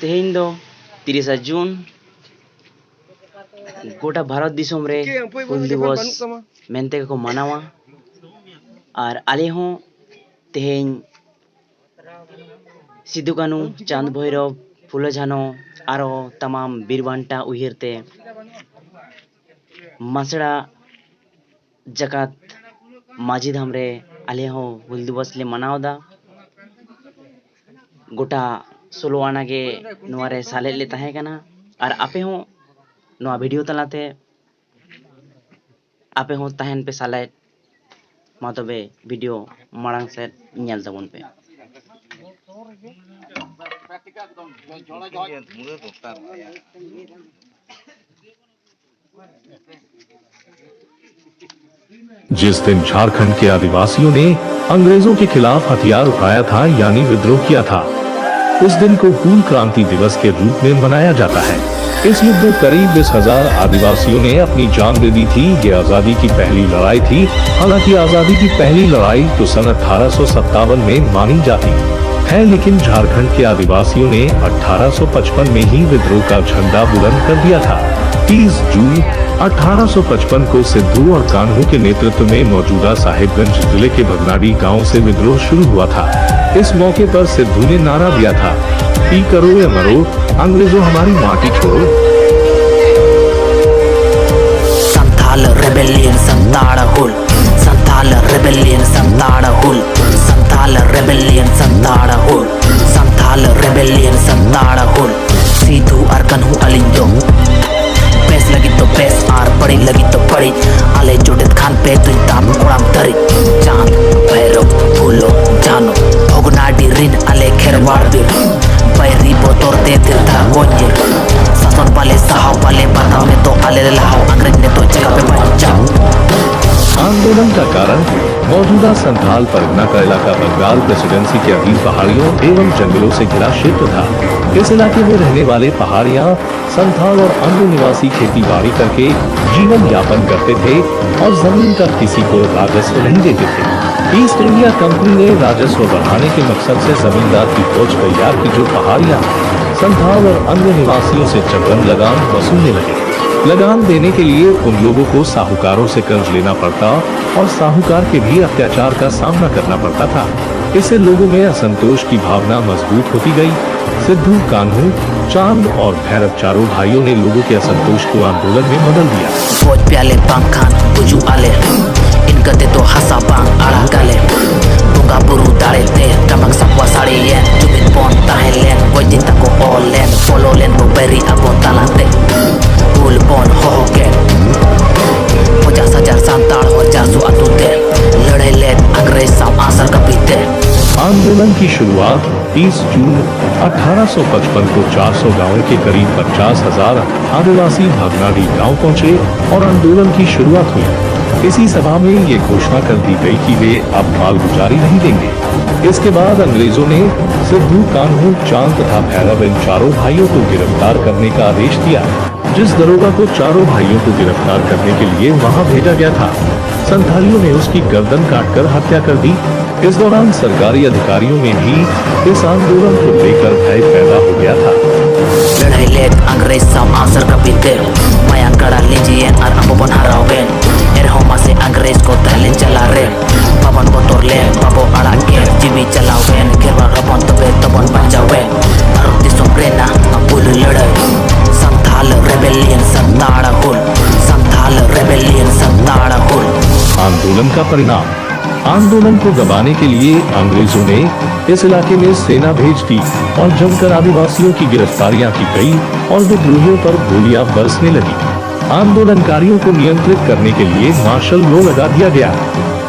तेहेñ दो 30 जून गोटा भारत दिसोम रे हुल दिवस मेनते को मनावा और आले हों तेहेñ सिदु कानू चांद भैरव फुलो झानो आरो तमाम बीरबांटा उहिरते मसड़ा जकात माझी धाम रे आले हों हुल दिवस ले मनावदा गोटा 16 आना के नोरे साले ले तहे कना और आपे हों नोआ वीडियो तलाते आपे हों तहन पे साले मा तबे वीडियो मांग से ñel तबन पे जिस दिन झारखंड के आदिवासियों ने अंग्रेजों के खिलाफ हथियार उठाया था यानी विद्रोह किया था, उस दिन को हूल क्रांति दिवस के रूप में मनाया जाता है। इस युद्ध में करीब 20,000 आदिवासियों ने अपनी जान दे दी थी। ये आजादी की पहली लड़ाई थी। हालांकि आजादी की पहली लड़ाई तो सन 1857 में मानी जाती है, लेकिन झारखंड के आदिवासियों ने 1855 में ही विद्रोह का झंडा बुलंद कर दिया था। 30 जून 1855 को सिद्धू और कान्हू के नेतृत्व में मौजूदा साहिबगंज जिले के भगनाडी गांव से विद्रोह शुरू हुआ था। इस मौके पर सिद्धू ने नारा दिया था, पी करो या मरो, अंग्रेजों हमारी माटी छोड़ो। संथाल रेबेलियन संताड़ा हुल, संथाल रेबेलियन संताड़ा हुल, संथाल रेबेलियन संताड़ा हुल, संथाल रेबेलियन संताड़ा हुल। सिद्धू और कान्हू अलिंजो पेस लगी तो पेस आर पड़ी लगी तो पड़ी आले जुड़त खान पे तुम ताम उड़ाम तरी चांद भैरव फूलो जानो भगनाडी रिन आले खेरवाड़ भी पैरी बोतोर दे तिरता गोंजे सासन वाले साहब वाले बताओ ने तो आले लाओ अंग्रेज ने तो जगह पे बचा। आंदोलन का कारण मौजूदा संथाल परगना का इलाका बंगाल प्रेसिडेंसी के अधीन पहाड़ियों एवं जंगलों से घिरा क्षेत्र था। इस इलाके में रहने वाले पहाड़ियां संथाल और अन्य निवासी खेती बाड़ी करके जीवन यापन करते थे और जमीन का किसी को राजस्व नहीं देते थे। ईस्ट इंडिया कंपनी ने राजस्व बढ़ाने के मकसद से जमींदार की फौज तैयार की, जो पहाड़ियां संथाल और अन्य निवासियों से जबरन लगान वसूलने लगे। लगान देने के लिए उन लोगों को साहूकारों से कर्ज लेना पड़ता और साहूकार के भी अत्याचार का सामना करना पड़ता था। इससे लोगों में असंतोष की भावना मजबूत होती गई। सिद्धू, कान्हू, चांद और भैरव चारों भाइयों ने लोगों के असंतोष को आंदोलन में बदल दिया। फौज प्याले पंखान बुजू आले इनका ते तो हसा बांग आड़ा गाले बुंगा बुरु दाड़े ते टमक सकवा साड़ी ये जुबिन पॉन ताहे लेन कोई दिन तक को ऑल लेन फॉलो लेन वो बेरी अपो तालाते फुल पॉन हो के 50,000 संताड़ हो जासु अतुते लड़े ले अंग्रेज साम आसर कपीते। आंदोलन की शुरुआत 30 जून 1855 को 400 गांवों के करीब 50,000 आदिवासी भगनाडी गांव पहुंचे और आंदोलन की शुरुआत हुई। इसी सभा में ये घोषणा कर दी गई कि वे अब मालगुजारी नहीं देंगे। इसके बाद अंग्रेजों ने सिद्धू, कान्हू, चांद तथा भैरव इन चारों भाइयों को गिरफ्तार करने का आदेश दिया। जिस दरोगा को चारों भाइयों को गिरफ्तार करने के लिए वहां भेजा गया था, संथालियों ने उसकी गर्दन काटकर हत्या कर दी। इस दौरान सरकारी अधिकारियों में भी इस आंदोलन को लेकर भय पैदा हो गया था। लड़ाई लेत अंग्रेज साम आसर कपीते माया कड़ा लीजिए और अब बन हराओगे एरहोमा से अंग्रेज को तहले चला रे पवन को तोड़ ले बाबो अड़ा के जीवी चलाओगे गिरवा रपन तबे तबन बन जाओगे भारत दिसोम रेना बुल लड़ाई संथाल रेबेलियन संताड़ा हुल, संथाल रेबेलियन संताड़ा हुल। आंदोलन का परिणाम। आंदोलन को दबाने के लिए अंग्रेजों ने इस इलाके में सेना भेज दी और जमकर आदिवासियों की गिरफ्तारियां की गई और विद्रोहियों पर गोलियां बरसने लगी। आंदोलनकारियों को नियंत्रित करने के लिए मार्शल लॉ लगा दिया गया।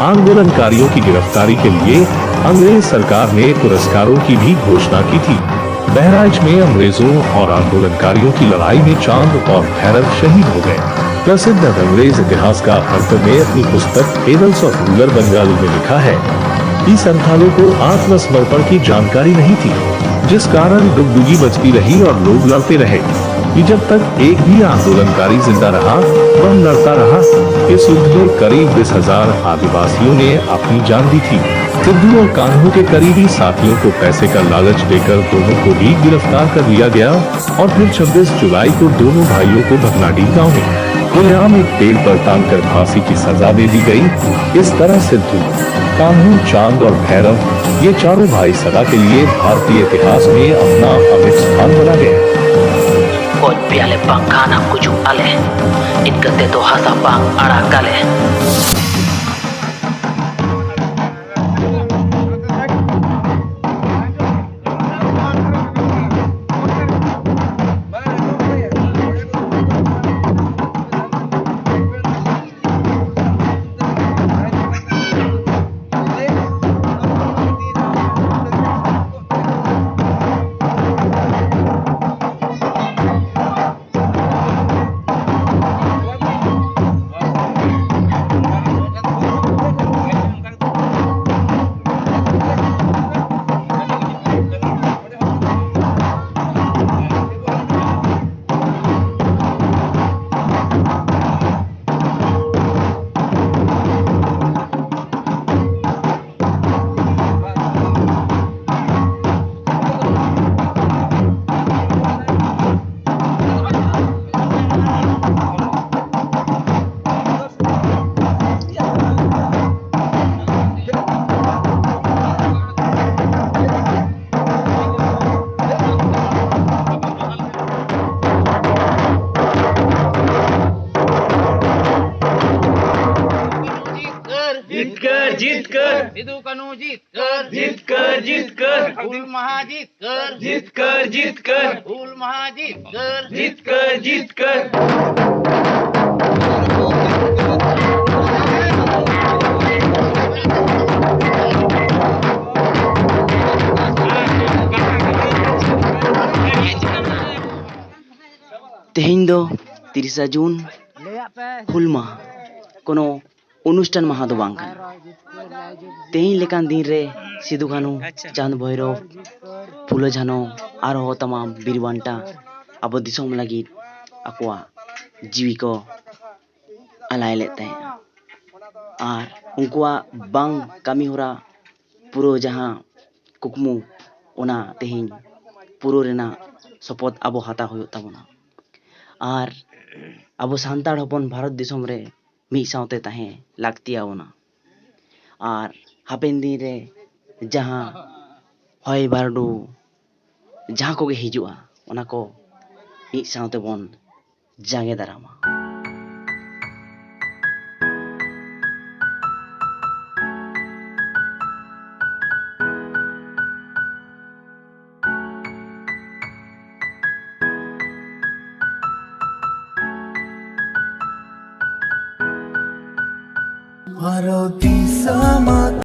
आंदोलनकारियों की गिरफ्तारी के लिए अंग्रेज सरकार ने पुरस्कारों की भी घोषणा की थी। बहराइच में अंग्रेजों और आंदोलनकारियों की लड़ाई में चांद और भैरव शहीद हो गए। प्रसिद्ध अंग्रेज इतिहासकार हर्टर ने अपनी पुस्तक एडल्स ऑफ रूरल बंगाल में लिखा है कि संथालों को आत्मसमर्पण की जानकारी नहीं थी, जिस कारण डुगडुगी बचती रही और लोग लड़ते रहे कि जब तक एक भी आंदोलनकारी जिंदा रहा वह लड़ता रहा। इस युद्ध में करीब 20,000 आदिवासियों ने अपनी जान दी थी। सिद्धू और कान्हू के करीबी साथियों को पैसे का लालच देकर दोनों को ही गिरफ्तार कर लिया गया और फिर 26 जुलाई को दोनों भाइयों को भगनाडी गांव में खुलेआम एक पेड़ पर टांग कर फांसी की सजा दे दी गई। इस तरह सिद्धू, कान्हू, चांद और भैरव ये चारों भाई सदा के लिए भारतीय इतिहास में अपना अमिट स्थान बना गए। Kod piale pangkana kujuk ale, itkate to hasa pang arakale. Sidhu Kanhu जीत कर फूल महा जीत कर फूल महा जीत कर तेहिं दो 30 जून हुल माह कोनो अनुष्ठान माह दो बांग तेहिं लेकान दिन रे सिद्धू कान्हू चांद भैरव फुलो झानो आरो तमाम बीरबांटा अब दिसोम लगी आकुआ जीवी को अलाय लेते हैं और उनकुआ बांग कामी होरा पुरो जहां कुकमु ओना तेहिं पुरो रेना सपोत अब हाता होयो ताबोना और अब सान्ताड़ हपन भारत दिसोम रे मी सावते ताहे लागतिया ओना और हापेन दिन रे जहां हय बारडू जहां को हिजुआ ओना को मी सावते बन जागे दारामा। Maroti sama